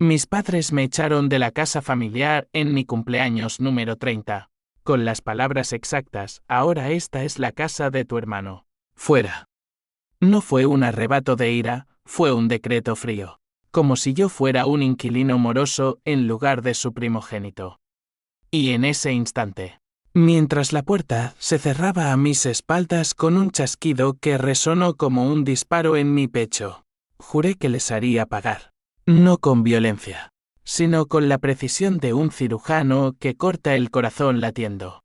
Mis padres me echaron de la casa familiar en mi cumpleaños número 30. Con las palabras exactas, ahora esta es la casa de tu hermano. Fuera. No fue un arrebato de ira, fue un decreto frío. Como si yo fuera un inquilino moroso en lugar de su primogénito. Y en ese instante, mientras la puerta se cerraba a mis espaldas con un chasquido que resonó como un disparo en mi pecho, juré que les haría pagar. No con violencia, sino con la precisión de un cirujano que corta el corazón latiendo.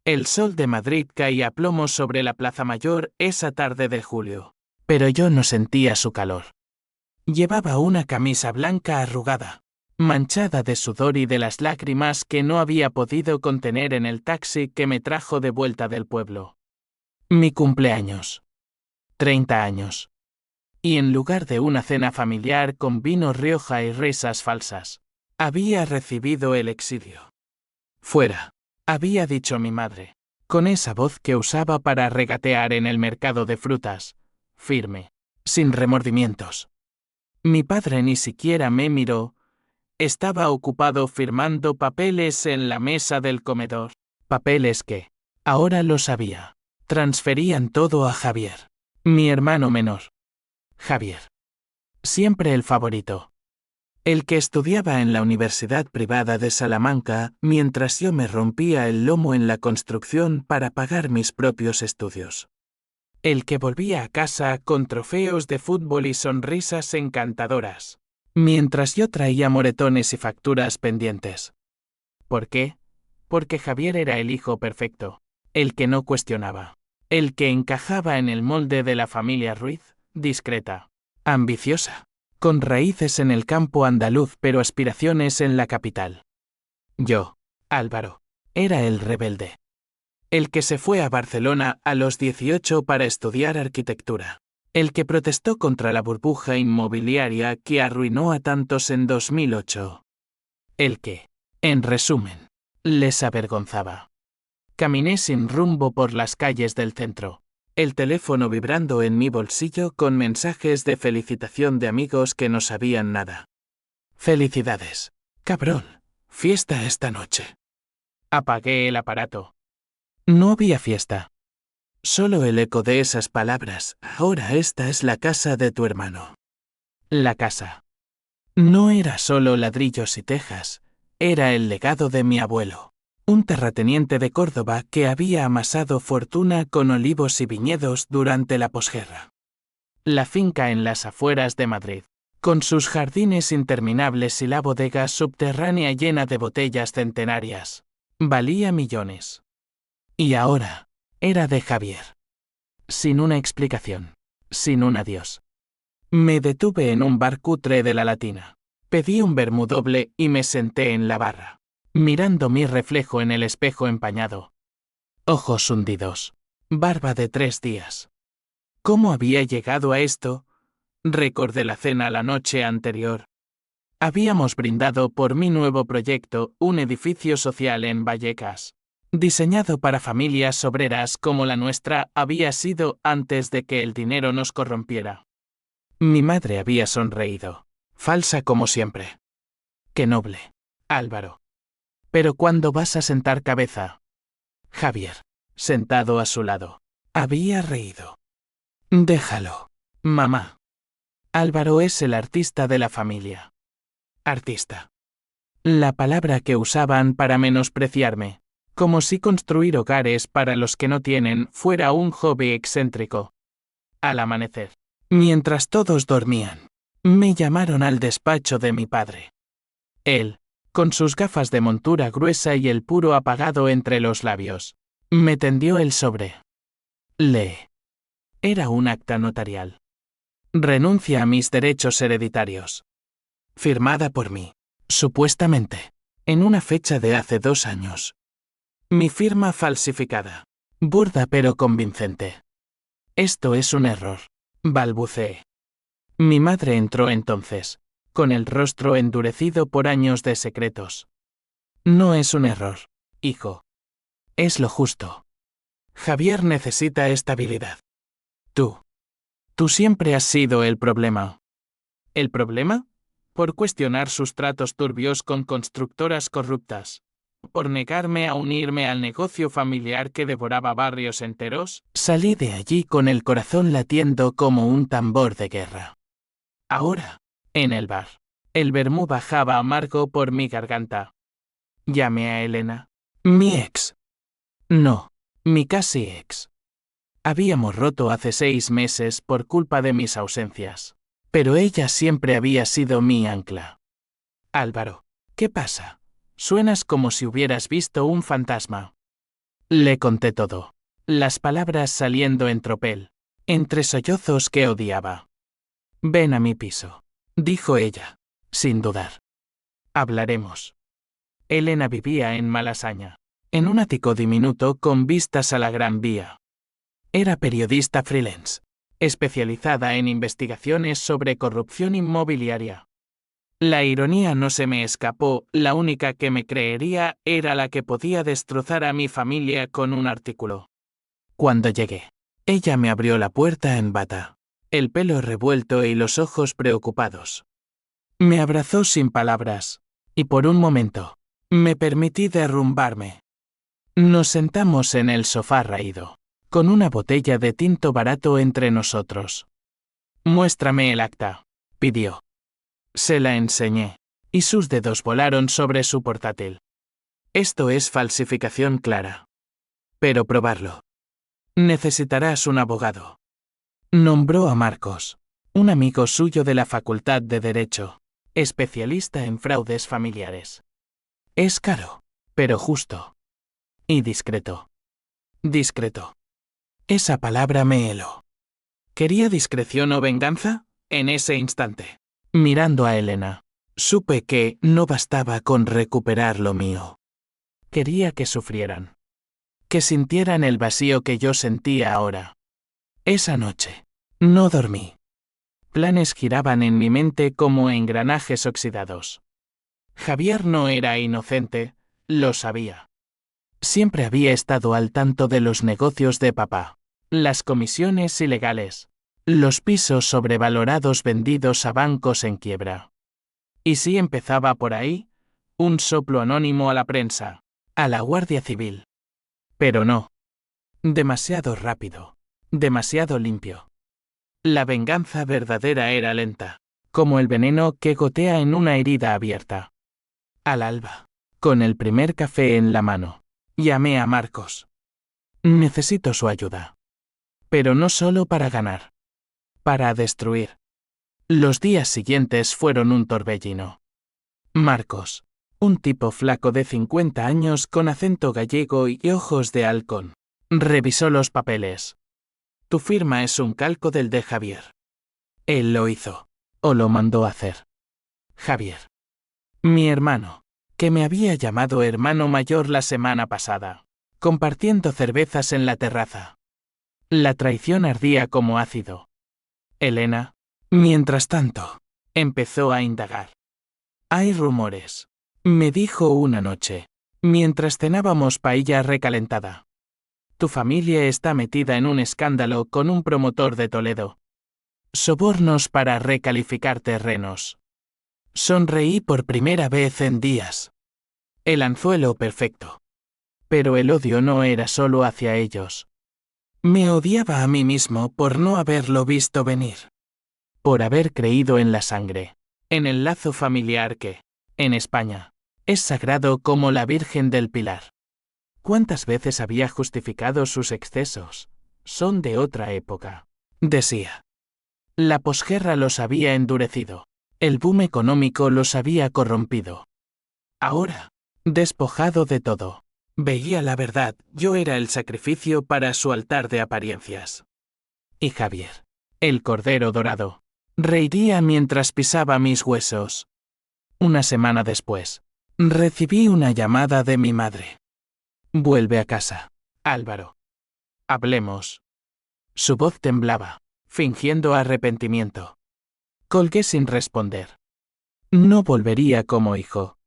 El sol de Madrid caía a plomo sobre la Plaza Mayor esa tarde de julio, pero yo no sentía su calor. Llevaba una camisa blanca arrugada, manchada de sudor y de las lágrimas que no había podido contener en el taxi que me trajo de vuelta del pueblo. Mi cumpleaños. 30 años. Y en lugar de una cena familiar con vino Rioja y risas falsas, había recibido el exilio. Fuera, había dicho mi madre, con esa voz que usaba para regatear en el mercado de frutas, firme, sin remordimientos. Mi padre ni siquiera me miró, estaba ocupado firmando papeles en la mesa del comedor, papeles que, ahora lo sabía, transferían todo a Javier, mi hermano menor. Javier. Siempre el favorito. El que estudiaba en la Universidad Privada de Salamanca mientras yo me rompía el lomo en la construcción para pagar mis propios estudios. El que volvía a casa con trofeos de fútbol y sonrisas encantadoras, mientras yo traía moretones y facturas pendientes. ¿Por qué? Porque Javier era el hijo perfecto, el que no cuestionaba, el que encajaba en el molde de la familia Ruiz, discreta, ambiciosa, con raíces en el campo andaluz pero aspiraciones en la capital. Yo, Álvaro, era el rebelde. El que se fue a Barcelona a los 18 para estudiar arquitectura. El que protestó contra la burbuja inmobiliaria que arruinó a tantos en 2008. El que, en resumen, les avergonzaba. Caminé sin rumbo por las calles del centro, el teléfono vibrando en mi bolsillo con mensajes de felicitación de amigos que no sabían nada. Felicidades, cabrón, fiesta esta noche. Apagué el aparato. No había fiesta. Solo el eco de esas palabras, ahora esta es la casa de tu hermano. La casa. No era solo ladrillos y tejas, era el legado de mi abuelo, un terrateniente de Córdoba que había amasado fortuna con olivos y viñedos durante la posguerra. La finca en las afueras de Madrid, con sus jardines interminables y la bodega subterránea llena de botellas centenarias, valía millones. Y ahora, era de Javier. Sin una explicación, sin un adiós. Me detuve en un bar cutre de la Latina. Pedí un vermú doble y me senté en la barra, mirando mi reflejo en el espejo empañado. Ojos hundidos. Barba de 3 días. ¿Cómo había llegado a esto? Recordé la cena la noche anterior. Habíamos brindado por mi nuevo proyecto, un edificio social en Vallecas. Diseñado para familias obreras como la nuestra había sido antes de que el dinero nos corrompiera. Mi madre había sonreído, falsa como siempre. Qué noble, Álvaro. Pero ¿cuándo vas a sentar cabeza? Javier, sentado a su lado, había reído. Déjalo, mamá. Álvaro es el artista de la familia. Artista. La palabra que usaban para menospreciarme. Como si construir hogares para los que no tienen fuera un hobby excéntrico. Al amanecer, mientras todos dormían, me llamaron al despacho de mi padre. Él, con sus gafas de montura gruesa y el puro apagado entre los labios, me tendió el sobre. Lee. Era un acta notarial. Renuncia a mis derechos hereditarios. Firmada por mí, supuestamente, en una fecha de hace 2 años. Mi firma falsificada. Burda pero convincente. Esto es un error, balbuceé. Mi madre entró entonces, con el rostro endurecido por años de secretos. No es un error, hijo. Es lo justo. Javier necesita estabilidad. Tú siempre has sido el problema. ¿El problema? por cuestionar sus tratos turbios con constructoras corruptas, por negarme a unirme al negocio familiar que devoraba barrios enteros. Salí de allí con el corazón latiendo como un tambor de guerra. Ahora, en el bar, el vermú bajaba amargo por mi garganta. Llamé a Elena. Mi ex. No, mi casi ex. Habíamos roto hace 6 meses por culpa de mis ausencias. Pero ella siempre había sido mi ancla. Álvaro, ¿qué pasa? Suenas como si hubieras visto un fantasma. Le conté todo. Las palabras saliendo en tropel, entre sollozos que odiaba. Ven a mi piso, dijo ella, sin dudar. Hablaremos. Elena vivía en Malasaña, en un ático diminuto con vistas a la Gran Vía. Era periodista freelance, especializada en investigaciones sobre corrupción inmobiliaria. La ironía no se me escapó, la única que me creería era la que podía destrozar a mi familia con un artículo. Cuando llegué, ella me abrió la puerta en bata, el pelo revuelto y los ojos preocupados. Me abrazó sin palabras, y por un momento, me permití derrumbarme. Nos sentamos en el sofá raído, con una botella de tinto barato entre nosotros. Muéstrame el acta, pidió. Se la enseñé, y sus dedos volaron sobre su portátil. Esto es falsificación clara. Pero probarlo. Necesitarás un abogado. Nombró a Marcos, un amigo suyo de la Facultad de Derecho, especialista en fraudes familiares. Es caro, pero justo. Y discreto. Discreto. Esa palabra me heló. ¿Quería discreción o venganza? En ese instante, mirando a Elena, supe que no bastaba con recuperar lo mío. Quería que sufrieran. Que sintieran el vacío que yo sentía ahora. Esa noche, no dormí. Planes giraban en mi mente como engranajes oxidados. Javier no era inocente, lo sabía. Siempre había estado al tanto de los negocios de papá, las comisiones ilegales, los pisos sobrevalorados vendidos a bancos en quiebra. ¿Y si empezaba por ahí? Un soplo anónimo a la prensa, a la Guardia Civil. Pero no. Demasiado rápido, demasiado limpio. La venganza verdadera era lenta, como el veneno que gotea en una herida abierta. Al alba, con el primer café en la mano, llamé a Marcos. Necesito su ayuda. Pero no solo para ganar. Para destruir. Los días siguientes fueron un torbellino. Marcos, un tipo flaco de 50 años con acento gallego y ojos de halcón, revisó los papeles. Tu firma es un calco del de Javier. Él lo hizo, o lo mandó hacer. Javier. Mi hermano, que me había llamado hermano mayor la semana pasada, compartiendo cervezas en la terraza. La traición ardía como ácido. Elena, mientras tanto, empezó a indagar. Hay rumores, me dijo una noche, mientras cenábamos paella recalentada. Tu familia está metida en un escándalo con un promotor de Toledo. Sobornos para recalificar terrenos. Sonreí por primera vez en días. El anzuelo perfecto. Pero el odio no era solo hacia ellos. Me odiaba a mí mismo por no haberlo visto venir. Por haber creído en la sangre, en el lazo familiar que, en España, es sagrado como la Virgen del Pilar. ¿Cuántas veces había justificado sus excesos? Son de otra época, decía. La posguerra los había endurecido. El boom económico los había corrompido. Ahora, despojado de todo, veía la verdad, yo era el sacrificio para su altar de apariencias. Y Javier, el cordero dorado, reiría mientras pisaba mis huesos. Una semana después, recibí una llamada de mi madre. Vuelve a casa, Álvaro. Hablemos. Su voz temblaba, fingiendo arrepentimiento. Colgué sin responder. No volvería como hijo.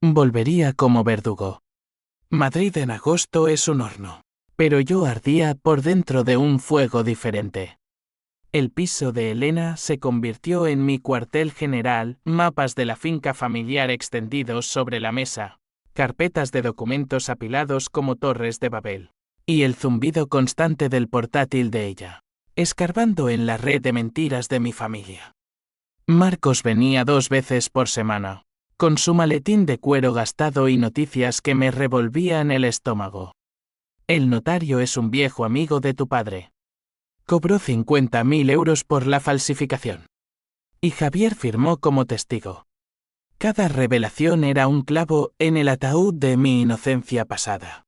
Volvería como verdugo. Madrid en agosto es un horno, pero yo ardía por dentro de un fuego diferente. El piso de Elena se convirtió en mi cuartel general, mapas de la finca familiar extendidos sobre la mesa, carpetas de documentos apilados como torres de Babel, y el zumbido constante del portátil de ella, escarbando en la red de mentiras de mi familia. Marcos venía 2 veces por semana, con su maletín de cuero gastado y noticias que me revolvían el estómago. El notario es un viejo amigo de tu padre. Cobró 50.000 euros por la falsificación. Y Javier firmó como testigo. Cada revelación era un clavo en el ataúd de mi inocencia pasada.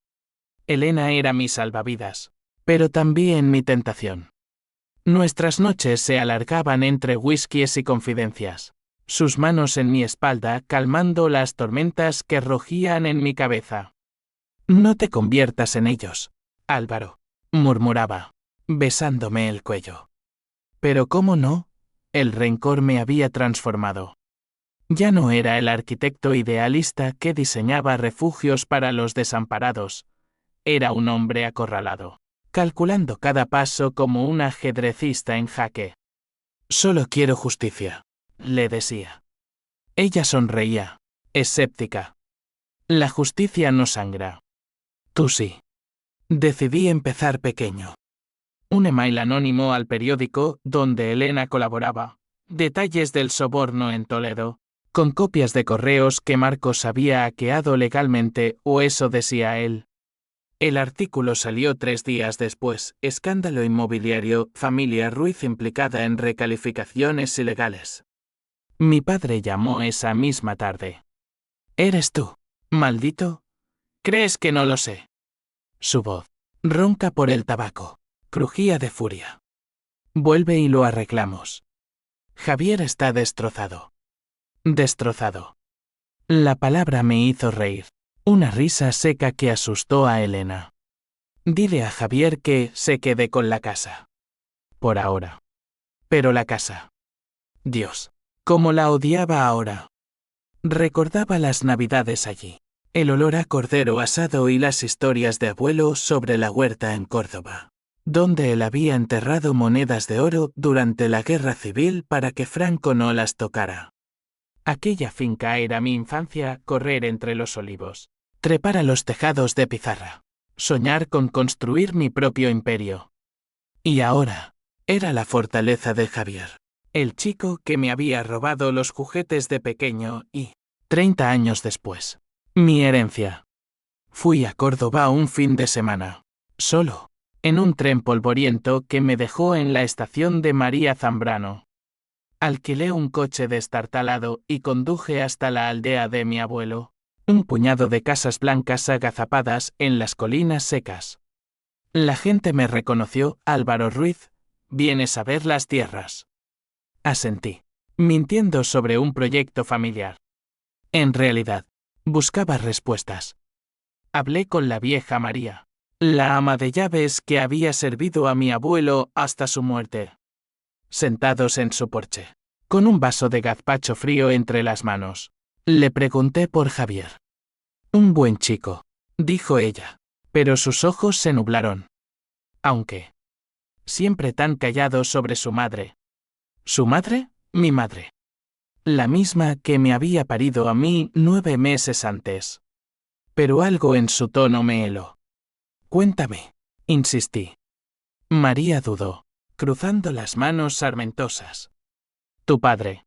Elena era mi salvavidas, pero también mi tentación. Nuestras noches se alargaban entre whiskies y confidencias, sus manos en mi espalda calmando las tormentas que rugían en mi cabeza. No te conviertas en ellos, Álvaro, murmuraba, besándome el cuello. Pero ¿cómo no? El rencor me había transformado. Ya no era el arquitecto idealista que diseñaba refugios para los desamparados. Era un hombre acorralado, calculando cada paso como un ajedrecista en jaque. Solo quiero justicia, le decía. Ella sonreía, escéptica. La justicia no sangra. Tú sí. Decidí empezar pequeño. Un email anónimo al periódico donde Elena colaboraba. Detalles del soborno en Toledo, con copias de correos que Marcos había hackeado legalmente, o eso decía él. El artículo salió 3 días después. Escándalo inmobiliario, familia Ruiz implicada en recalificaciones ilegales. Mi padre llamó esa misma tarde. ¿Eres tú, maldito? ¿Crees que no lo sé? Su voz, ronca por el tabaco, crujía de furia. Vuelve y lo arreglamos. Javier está destrozado. Destrozado. La palabra me hizo reír. Una risa seca que asustó a Elena. Dile a Javier que se quede con la casa. Por ahora. Pero la casa. Dios, cómo la odiaba ahora. Recordaba las navidades allí, el olor a cordero asado y las historias de abuelo sobre la huerta en Córdoba, donde él había enterrado monedas de oro durante la guerra civil para que Franco no las tocara. Aquella finca era mi infancia, correr entre los olivos, trepar a los tejados de pizarra, soñar con construir mi propio imperio. Y ahora, era la fortaleza de Javier, el chico que me había robado los juguetes de pequeño y, 30 años después, mi herencia. Fui a Córdoba un fin de semana, solo, en un tren polvoriento que me dejó en la estación de María Zambrano. Alquilé un coche destartalado y conduje hasta la aldea de mi abuelo, un puñado de casas blancas agazapadas en las colinas secas. La gente me reconoció, Álvaro Ruiz, vienes a ver las tierras. Asentí, mintiendo sobre un proyecto familiar. En realidad, buscaba respuestas. Hablé con la vieja María, la ama de llaves que había servido a mi abuelo hasta su muerte. Sentados en su porche, con un vaso de gazpacho frío entre las manos, le pregunté por Javier. Un buen chico, dijo ella, pero sus ojos se nublaron. Aunque, siempre tan callado sobre su madre. ¿Su madre? Mi madre. La misma que me había parido a mí 9 meses antes. Pero algo en su tono me heló. Cuéntame, insistí. María dudó, cruzando las manos sarmentosas. Tu padre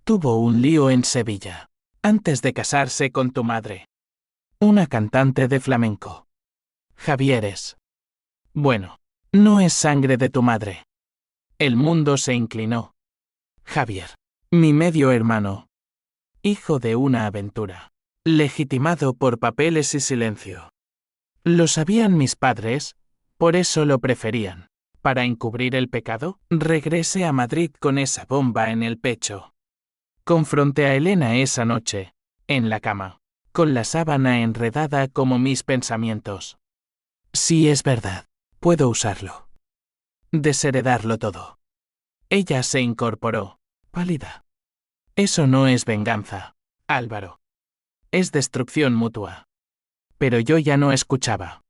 tuvo un lío en Sevilla, antes de casarse con tu madre. Una cantante de flamenco. Javier es. Bueno, no es sangre de tu madre. El mundo se inclinó. Javier, mi medio hermano. Hijo de una aventura. Legitimado por papeles y silencio. Lo sabían mis padres, por eso lo preferían. Para encubrir el pecado, regresé a Madrid con esa bomba en el pecho. Confronté a Elena esa noche, en la cama, con la sábana enredada como mis pensamientos. Si es verdad, puedo usarlo. Desheredarlo todo. Ella se incorporó, pálida. Eso no es venganza, Álvaro. Es destrucción mutua. Pero yo ya no escuchaba.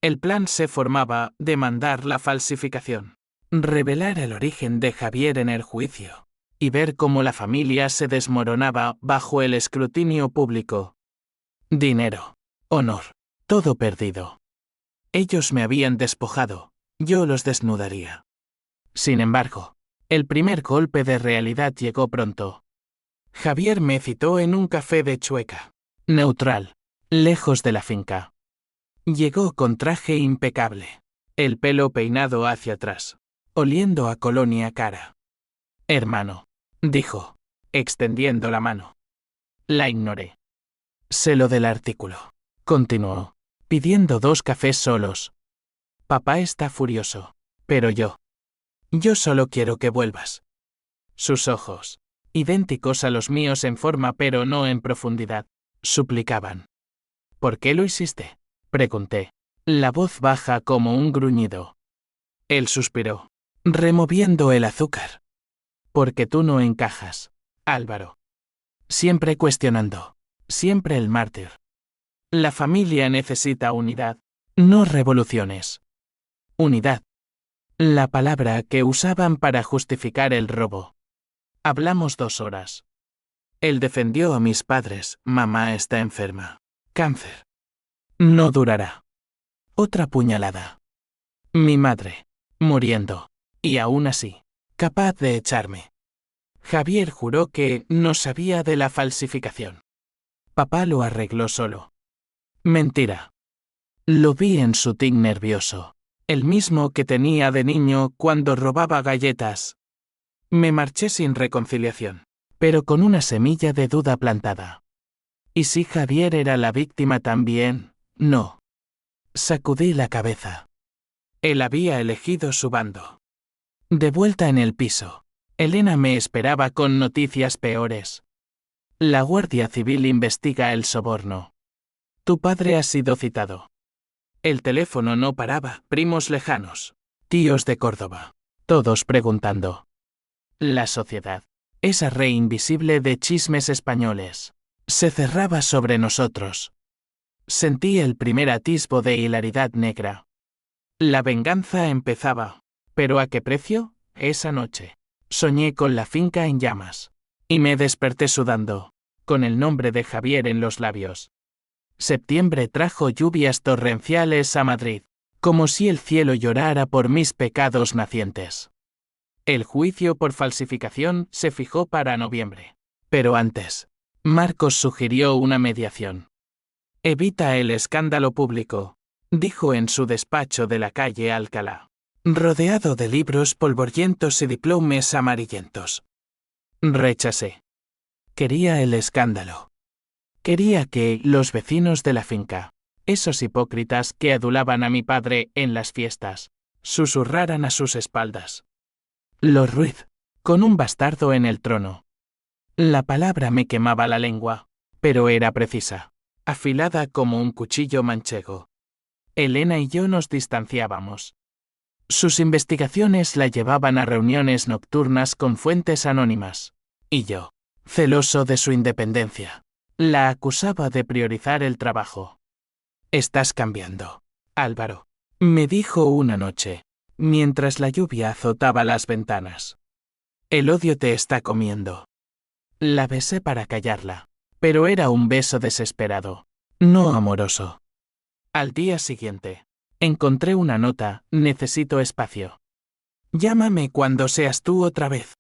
El plan se formaba, demandar la falsificación. revelar el origen de Javier en el juicio, y ver cómo la familia se desmoronaba bajo el escrutinio público. Dinero, honor, todo perdido. Ellos me habían despojado, yo los desnudaría. Sin embargo, el primer golpe de realidad llegó pronto. Javier me citó en un café de Chueca, neutral, lejos de la finca. Llegó con traje impecable, el pelo peinado hacia atrás, oliendo a colonia cara. Hermano, dijo, extendiendo la mano. La ignoré. Sé lo del artículo, continuó, pidiendo 2 cafés solos. Papá está furioso, pero yo solo quiero que vuelvas. Sus ojos, idénticos a los míos en forma pero no en profundidad, suplicaban. ¿Por qué lo hiciste?, pregunté, la voz baja como un gruñido. Él suspiró, removiendo el azúcar. Porque tú no encajas, Álvaro. Siempre cuestionando, siempre el mártir. La familia necesita unidad, no revoluciones. Unidad. La palabra que usaban para justificar el robo. Hablamos 2 horas. Él defendió a mis padres, mamá está enferma. Cáncer. No durará. Otra puñalada. Mi madre, muriendo, y aún así, capaz de echarme. Javier juró que no sabía de la falsificación. Papá lo arregló solo. Mentira. Lo vi en su tic nervioso, el mismo que tenía de niño cuando robaba galletas. Me marché sin reconciliación, pero con una semilla de duda plantada. ¿Y si Javier era la víctima también? No. Sacudí la cabeza. Él había elegido su bando. De vuelta en el piso, Elena me esperaba con noticias peores. La Guardia Civil investiga el soborno. Tu padre ha sido citado. El teléfono no paraba, primos lejanos, tíos de Córdoba, todos preguntando. La sociedad, esa red invisible de chismes españoles, se cerraba sobre nosotros. Sentí el primer atisbo de hilaridad negra. La venganza empezaba. ¿Pero a qué precio? Esa noche. Soñé con la finca en llamas. Y me desperté sudando, con el nombre de Javier en los labios. Septiembre trajo lluvias torrenciales a Madrid, como si el cielo llorara por mis pecados nacientes. El juicio por falsificación se fijó para noviembre. Pero antes, Marcos sugirió una mediación. Evita el escándalo público, dijo en su despacho de la calle Alcalá, rodeado de libros polvorientos y diplomas amarillentos. Rechacé. Quería el escándalo. Quería que los vecinos de la finca, esos hipócritas que adulaban a mi padre en las fiestas, susurraran a sus espaldas. Los Ruiz, con un bastardo en el trono. La palabra me quemaba la lengua, pero era precisa, afilada como un cuchillo manchego. Elena y yo nos distanciábamos. Sus investigaciones la llevaban a reuniones nocturnas con fuentes anónimas, y yo, celoso de su independencia, la acusaba de priorizar el trabajo. Estás cambiando, Álvaro, me dijo una noche, mientras la lluvia azotaba las ventanas. El odio te está comiendo. La besé para callarla, pero era un beso desesperado, no amoroso. Al día siguiente, encontré una nota, necesito espacio. Llámame cuando seas tú otra vez.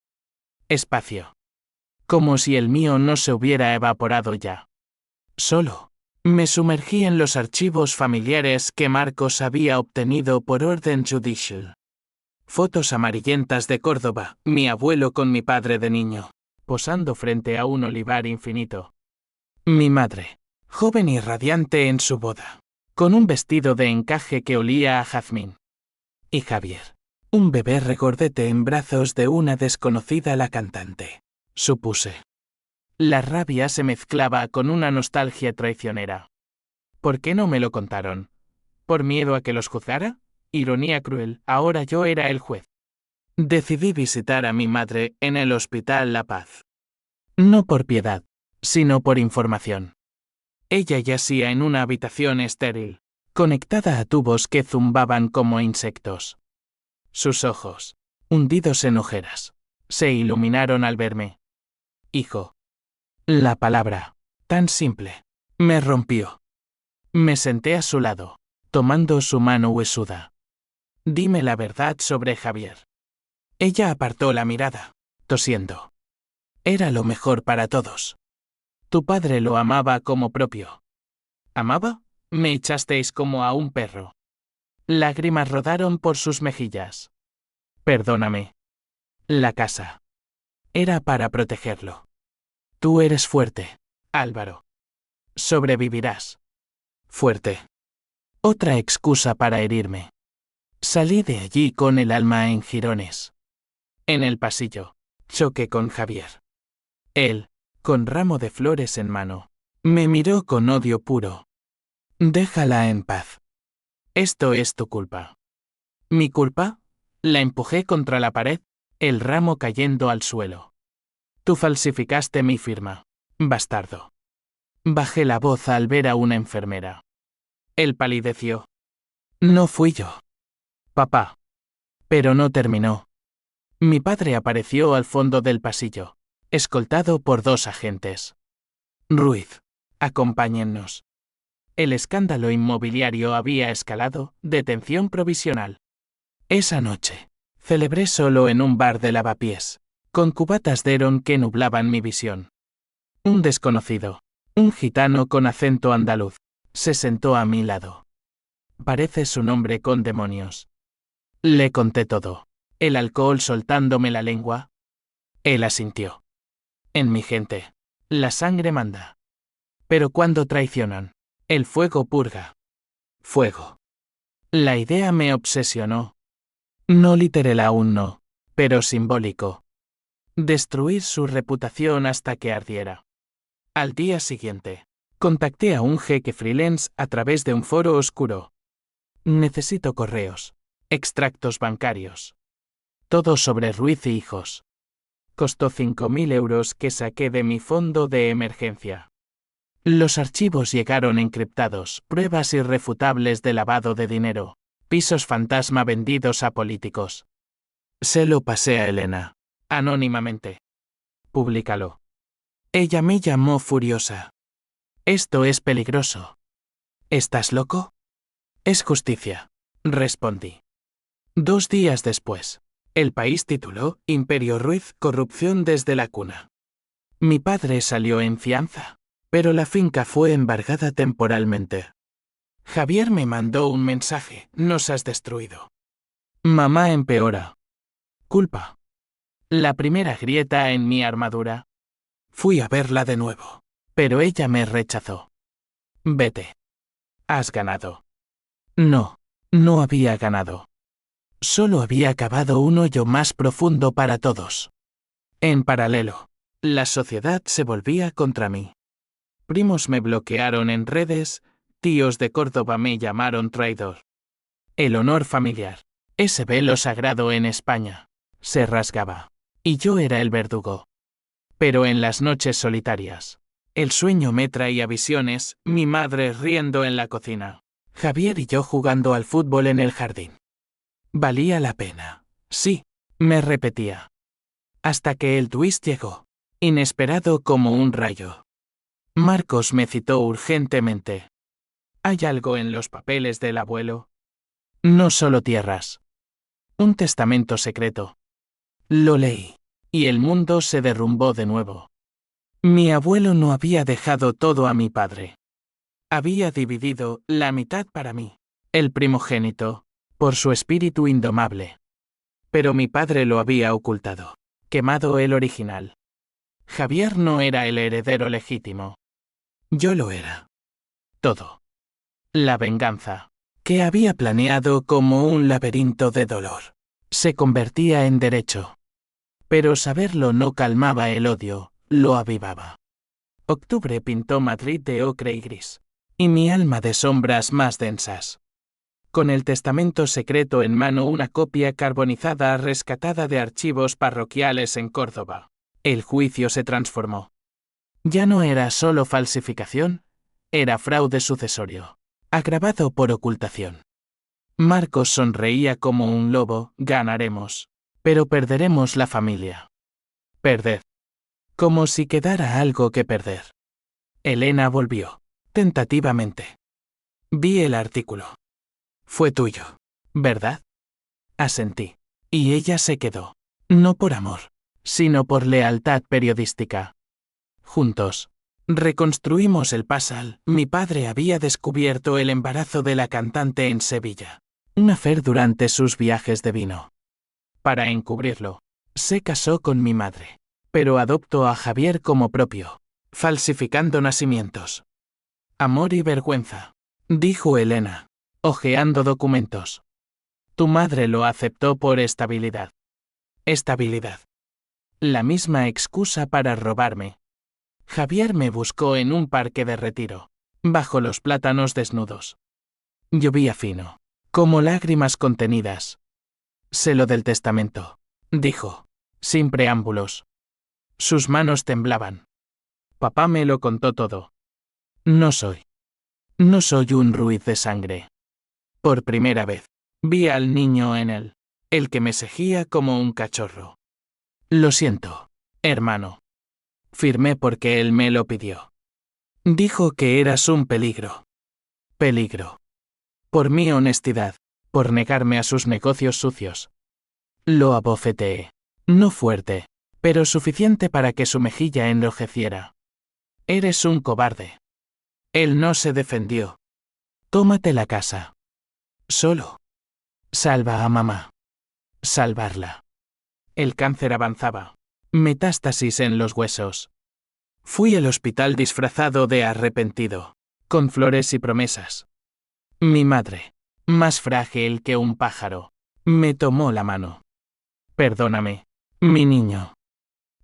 Espacio. Como si el mío no se hubiera evaporado ya. Solo, me sumergí en los archivos familiares que Marcos había obtenido por orden judicial. Fotos amarillentas de Córdoba, mi abuelo con mi padre de niño, posando frente a un olivar infinito. Mi madre, joven y radiante en su boda, con un vestido de encaje que olía a jazmín. Y Javier, un bebé regordete en brazos de una desconocida la cantante, supuse. La rabia se mezclaba con una nostalgia traicionera. ¿Por qué no me lo contaron? ¿Por miedo a que los juzgara? Ironía cruel, ahora yo era el juez. Decidí visitar a mi madre en el Hospital La Paz. No por piedad, sino por información. Ella yacía en una habitación estéril, conectada a tubos que zumbaban como insectos. Sus ojos, hundidos en ojeras. Se iluminaron al verme. Hijo. La palabra, tan simple, me rompió. Me senté a su lado, tomando su mano huesuda. Dime la verdad sobre Javier. Ella apartó la mirada, tosiendo. Era lo mejor para todos. Tu padre lo amaba como propio. ¿Amaba? Me echasteis como a un perro. Lágrimas rodaron por sus mejillas. Perdóname. La casa. Era para protegerlo. Tú eres fuerte, Álvaro. Sobrevivirás. Fuerte. Otra excusa para herirme. Salí de allí con el alma en jirones. En el pasillo, choqué con Javier. Él, con ramo de flores en mano, me miró con odio puro. Déjala en paz. Esto es tu culpa. ¿Mi culpa? La empujé contra la pared, el ramo cayendo al suelo. Tú falsificaste mi firma, bastardo. Bajé la voz al ver a una enfermera. Él palideció. No fui yo. Papá. Pero no terminó. Mi padre apareció al fondo del pasillo, escoltado por 2 agentes. Ruiz, acompáñennos. El escándalo inmobiliario había escalado, detención provisional. Esa noche, celebré solo en un bar de lavapiés, con cubatas de ron que nublaban mi visión. Un desconocido, un gitano con acento andaluz, se sentó a mi lado. Parece su nombre con demonios. Le conté todo, el alcohol soltándome la lengua. Él asintió. En mi gente, la sangre manda. Pero cuando traicionan, el fuego purga. Fuego. La idea me obsesionó. No literal aún no, pero simbólico. Destruir su reputación hasta que ardiera. Al día siguiente, contacté a un jeque freelance a través de un foro oscuro. Necesito correos, extractos bancarios. Todo sobre Ruiz y hijos. Costó 5.000 euros que saqué de mi fondo de emergencia. Los archivos llegaron encriptados, pruebas irrefutables de lavado de dinero, pisos fantasma vendidos a políticos. Se lo pasé a Elena, anónimamente. Públicalo. Ella me llamó furiosa. Esto es peligroso. ¿Estás loco? Es justicia, respondí. 2 días después, El País tituló Imperio Ruiz, corrupción desde la cuna. Mi padre salió en fianza, pero la finca fue embargada temporalmente. Javier me mandó un mensaje, nos has destruido. Mamá empeora. Culpa. La primera grieta en mi armadura. Fui a verla de nuevo, pero ella me rechazó. Vete. Has ganado. No, no había ganado. Solo había cavado un hoyo más profundo para todos. En paralelo, la sociedad se volvía contra mí. Primos me bloquearon en redes, tíos de Córdoba me llamaron traidor. El honor familiar, ese velo sagrado en España, se rasgaba, y yo era el verdugo. Pero en las noches solitarias, el sueño me traía visiones, mi madre riendo en la cocina, Javier y yo jugando al fútbol en el jardín. Valía la pena, sí, me repetía. Hasta que el twist llegó, inesperado como un rayo. Marcos me citó urgentemente. ¿Hay algo en los papeles del abuelo? No solo tierras. Un testamento secreto. Lo leí, y el mundo se derrumbó de nuevo. Mi abuelo no había dejado todo a mi padre. Había dividido la mitad para mí, el primogénito, por su espíritu indomable. Pero mi padre lo había ocultado, quemado el original. Javier no era el heredero legítimo. Yo lo era. Todo. La venganza, que había planeado como un laberinto de dolor, se convertía en derecho. Pero saberlo no calmaba el odio, lo avivaba. Octubre pintó Madrid de ocre y gris, y mi alma de sombras más densas. Con el testamento secreto en mano, una copia carbonizada rescatada de archivos parroquiales en Córdoba, el juicio se transformó. Ya no era solo falsificación, era fraude sucesorio, agravado por ocultación. Marcos sonreía como un lobo, ganaremos. Pero perderemos la familia. Perder. Como si quedara algo que perder. Elena volvió. Tentativamente. Vi el artículo. Fue tuyo, ¿verdad? Asentí. Y ella se quedó. No por amor, sino por lealtad periodística. Juntos. Reconstruimos el pasal. Mi padre había descubierto el embarazo de la cantante en Sevilla. Un affair durante sus viajes de vino. Para encubrirlo, se casó con mi madre. Pero adoptó a Javier como propio, falsificando nacimientos. Amor y vergüenza, dijo Elena, hojeando documentos. Tu madre lo aceptó por estabilidad. Estabilidad. La misma excusa para robarme. Javier me buscó en un parque de retiro, bajo los plátanos desnudos. Llovía fino, como lágrimas contenidas. Sé lo del testamento, dijo, sin preámbulos. Sus manos temblaban. Papá me lo contó todo. No soy un ruiz de sangre. Por primera vez, vi al niño en él, el que me seguía como un cachorro. Lo siento, hermano. Firmé porque él me lo pidió. Dijo que eras un peligro. Peligro. Por mi honestidad, por negarme a sus negocios sucios. Lo abofeteé. No fuerte, pero suficiente para que su mejilla enrojeciera. Eres un cobarde. Él no se defendió. Tómate la casa. Solo. Salva a mamá. Salvarla. El cáncer avanzaba. Metástasis en los huesos. Fui al hospital disfrazado de arrepentido, con flores y promesas. Mi madre, más frágil que un pájaro, me tomó la mano. Perdóname, mi niño.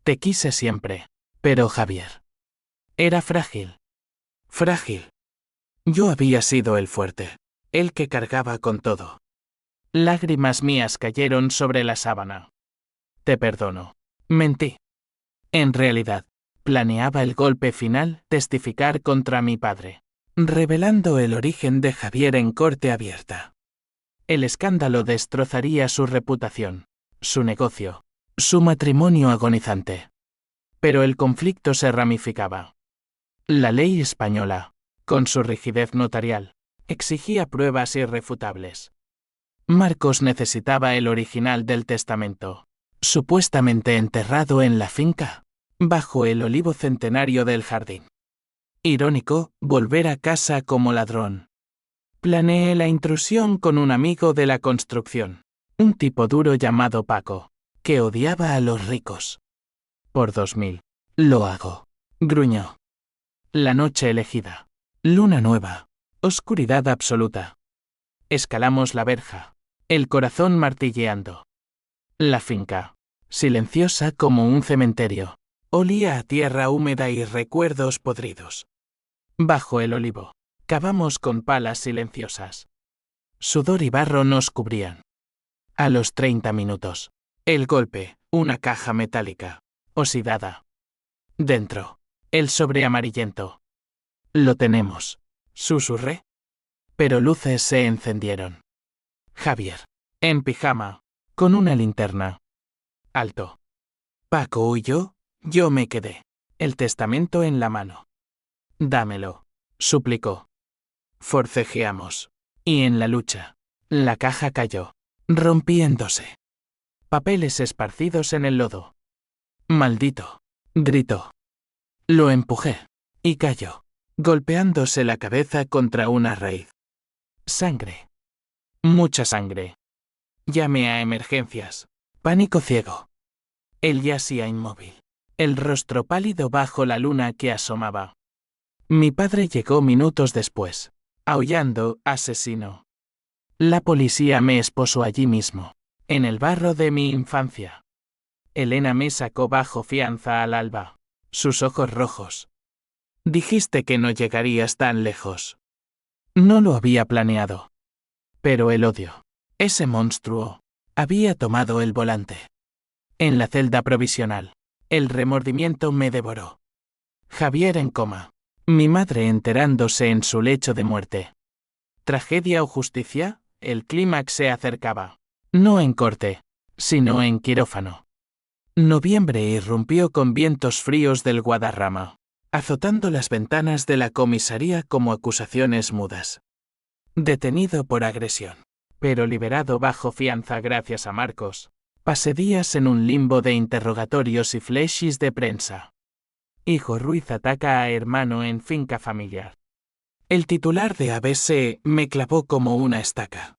Te quise siempre, pero Javier. Era frágil. Frágil. Yo había sido el fuerte, el que cargaba con todo. Lágrimas mías cayeron sobre la sábana. Te perdono. Mentí. En realidad, planeaba el golpe final, testificar contra mi padre, revelando el origen de Javier en corte abierta. El escándalo destrozaría su reputación, su negocio, su matrimonio agonizante. Pero el conflicto se ramificaba. La ley española, con su rigidez notarial, exigía pruebas irrefutables. Marcos necesitaba el original del testamento, supuestamente enterrado en la finca, bajo el olivo centenario del jardín. Irónico, volver a casa como ladrón. Planeé la intrusión con un amigo de la construcción, un tipo duro llamado Paco, que odiaba a los ricos. Por 2000. Lo hago. Gruñó. La noche elegida. Luna nueva. Oscuridad absoluta. Escalamos la verja, el corazón martilleando. La finca, silenciosa como un cementerio, olía a tierra húmeda y recuerdos podridos. Bajo el olivo, cavamos con palas silenciosas. Sudor y barro nos cubrían. A los 30 minutos, el golpe, una caja metálica, oxidada. Dentro, el sobre amarillento. Lo tenemos, susurré. Pero luces se encendieron. Javier, en pijama, con una linterna. Alto. Paco huyó, yo me quedé, el testamento en la mano. Dámelo, suplicó. Forcejeamos. Y en la lucha, la caja cayó, rompiéndose. Papeles esparcidos en el lodo. Maldito, gritó. Lo empujé, y cayó, golpeándose la cabeza contra una raíz. Sangre. Mucha sangre. Llamé a emergencias. Pánico ciego. Él yacía inmóvil, el rostro pálido bajo la luna que asomaba. Mi padre llegó minutos después, aullando, asesino. La policía me esposó allí mismo, en el barro de mi infancia. Elena me sacó bajo fianza al alba, sus ojos rojos. Dijiste que no llegarías tan lejos. No lo había planeado. Pero el odio, ese monstruo, había tomado el volante. En la celda provisional, el remordimiento me devoró. Javier en coma, mi madre enterándose en su lecho de muerte. ¿Tragedia o justicia? El clímax se acercaba. No en corte, sino en quirófano. Noviembre irrumpió con vientos fríos del Guadarrama, azotando las ventanas de la comisaría como acusaciones mudas. Detenido por agresión, pero liberado bajo fianza gracias a Marcos, pasé días en un limbo de interrogatorios y flashis de prensa. Hijo Ruiz ataca a hermano en finca familiar. El titular de ABC me clavó como una estaca.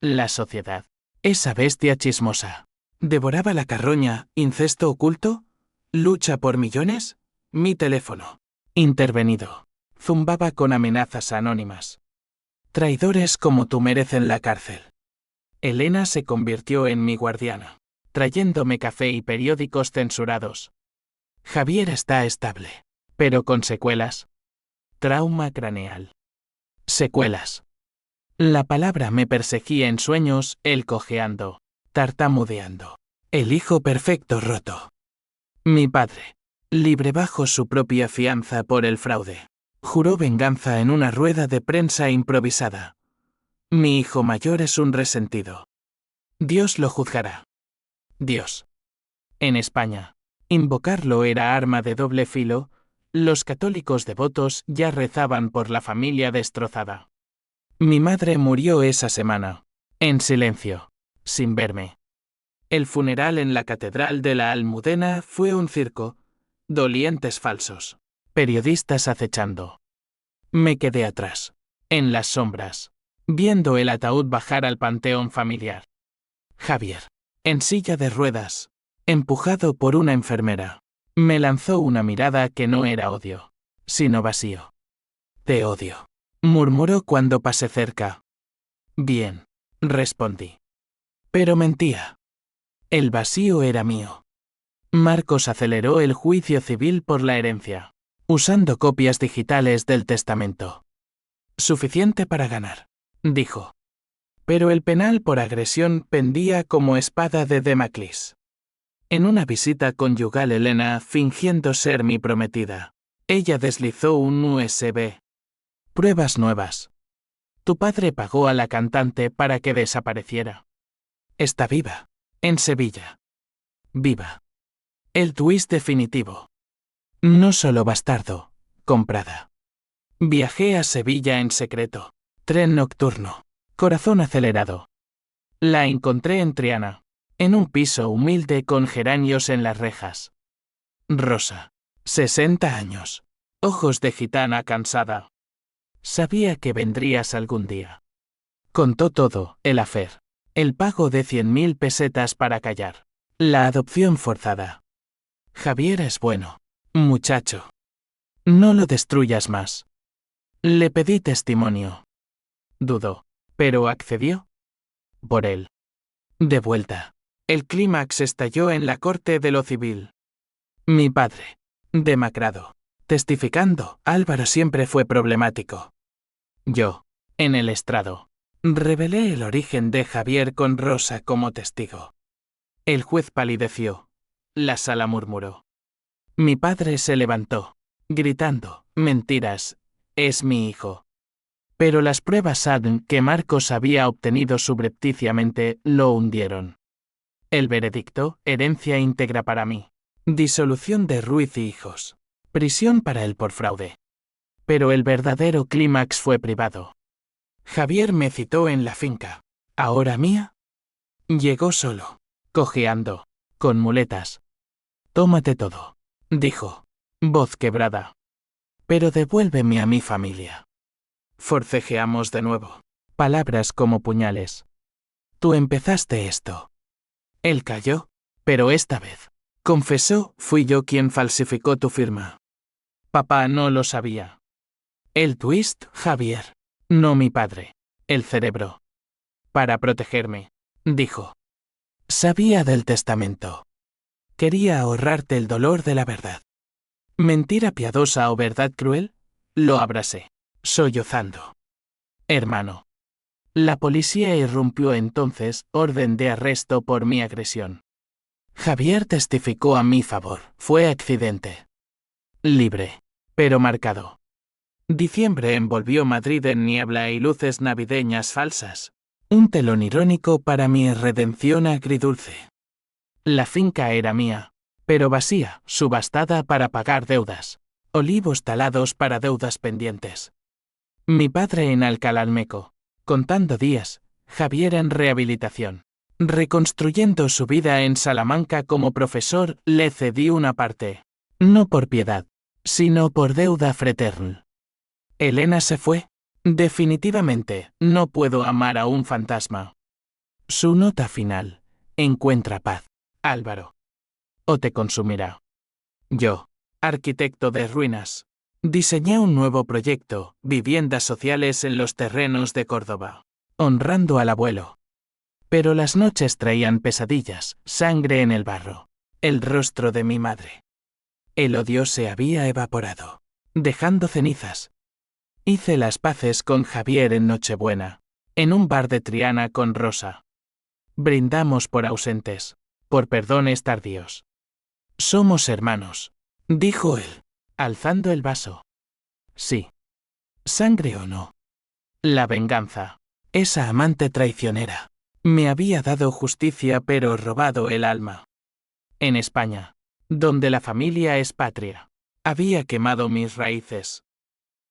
La sociedad, esa bestia chismosa, devoraba la carroña, incesto oculto, lucha por millones, mi teléfono, intervenido, zumbaba con amenazas anónimas. Traidores como tú merecen la cárcel. Elena se convirtió en mi guardiana, trayéndome café y periódicos censurados. Javier está estable, pero con secuelas. Trauma craneal. Secuelas. La palabra me perseguía en sueños, él cojeando, tartamudeando. El hijo perfecto roto. Mi padre, libre bajo su propia fianza por el fraude, juró venganza en una rueda de prensa improvisada. Mi hijo mayor es un resentido. Dios lo juzgará. Dios. En España, invocarlo era arma de doble filo. Los católicos devotos ya rezaban por la familia destrozada. Mi madre murió esa semana, en silencio, sin verme. El funeral en la Catedral de la Almudena fue un circo, dolientes falsos, periodistas acechando. Me quedé atrás, en las sombras, viendo el ataúd bajar al panteón familiar. Javier, en silla de ruedas, empujado por una enfermera, me lanzó una mirada que no era odio, sino vacío. Te odio, murmuró cuando pasé cerca. Bien, respondí. Pero mentía. El vacío era mío. Marcos aceleró el juicio civil por la herencia, usando copias digitales del testamento. Suficiente para ganar, dijo. Pero el penal por agresión pendía como espada de Damocles. En una visita conyugal Elena, fingiendo ser mi prometida, ella deslizó un USB. Pruebas nuevas. Tu padre pagó a la cantante para que desapareciera. Está viva. En Sevilla. Viva. El twist definitivo. No solo bastardo, comprada. Viajé a Sevilla en secreto. Tren nocturno. Corazón acelerado. La encontré en Triana, en un piso humilde con geranios en las rejas. Rosa. 60 años. Ojos de gitana cansada. Sabía que vendrías algún día. Contó todo, el affair. El pago de 100.000 pesetas para callar. La adopción forzada. Javier es bueno, muchacho. No lo destruyas más. Le pedí testimonio. Dudó, pero accedió. Por él. De vuelta. El clímax estalló en la corte de lo civil. Mi padre, demacrado, testificando, Álvaro siempre fue problemático. Yo, en el estrado, revelé el origen de Javier con Rosa como testigo. El juez palideció. La sala murmuró. Mi padre se levantó, gritando, mentiras, es mi hijo. Pero las pruebas ADN que Marcos había obtenido subrepticiamente lo hundieron. El veredicto, herencia íntegra para mí. Disolución de Ruiz y hijos. Prisión para él por fraude. Pero el verdadero clímax fue privado. Javier me citó en la finca. ¿Ahora mía? Llegó solo, cojeando, con muletas. Tómate todo, dijo, voz quebrada. Pero devuélveme a mi familia. Forcejeamos de nuevo. Palabras como puñales. Tú empezaste esto. Él calló, pero esta vez, confesó, fui yo quien falsificó tu firma. Papá no lo sabía. El twist, Javier. No mi padre. El cerebro. Para protegerme, dijo. Sabía del testamento. Quería ahorrarte el dolor de la verdad. ¿Mentira piadosa o verdad cruel? Lo abrasé, sollozando. Hermano. La policía irrumpió entonces, orden de arresto por mi agresión. Javier testificó a mi favor, fue accidente. Libre, pero marcado. Diciembre envolvió Madrid en niebla y luces navideñas falsas. Un telón irónico para mi redención agridulce. La finca era mía, pero vacía, subastada para pagar deudas. Olivos talados para deudas pendientes. Mi padre en Alcalalmeco, contando días, Javier en rehabilitación. Reconstruyendo su vida en Salamanca como profesor, le cedí una parte. No por piedad, sino por deuda fraterna. Elena se fue. Definitivamente, no puedo amar a un fantasma. Su nota final. Encuentra paz, Álvaro. O te consumirá. Yo, arquitecto de ruinas, diseñé un nuevo proyecto, viviendas sociales en los terrenos de Córdoba, honrando al abuelo. Pero las noches traían pesadillas, sangre en el barro, el rostro de mi madre. El odio se había evaporado, dejando cenizas. Hice las paces con Javier en Nochebuena, en un bar de Triana con Rosa. Brindamos por ausentes, por perdones tardíos. Somos hermanos, dijo él, alzando el vaso. Sí. Sangre o no. La venganza. Esa amante traicionera. Me había dado justicia pero robado el alma. En España, donde la familia es patria, había quemado mis raíces.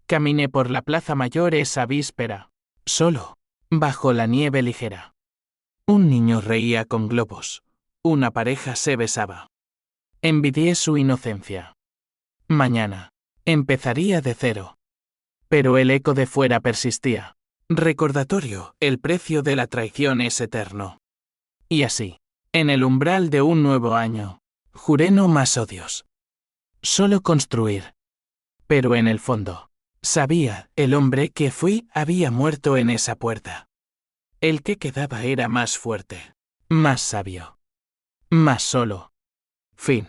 Caminé por la Plaza Mayor esa víspera, solo, bajo la nieve ligera. Un niño reía con globos, una pareja se besaba. Envidié su inocencia. Mañana, empezaría de cero. Pero el eco de fuera persistía. Recordatorio, el precio de la traición es eterno. Y así, en el umbral de un nuevo año, juré no más odios. Solo construir. Pero en el fondo, sabía, el hombre que fui había muerto en esa puerta. El que quedaba era más fuerte, más sabio, más solo. Fin.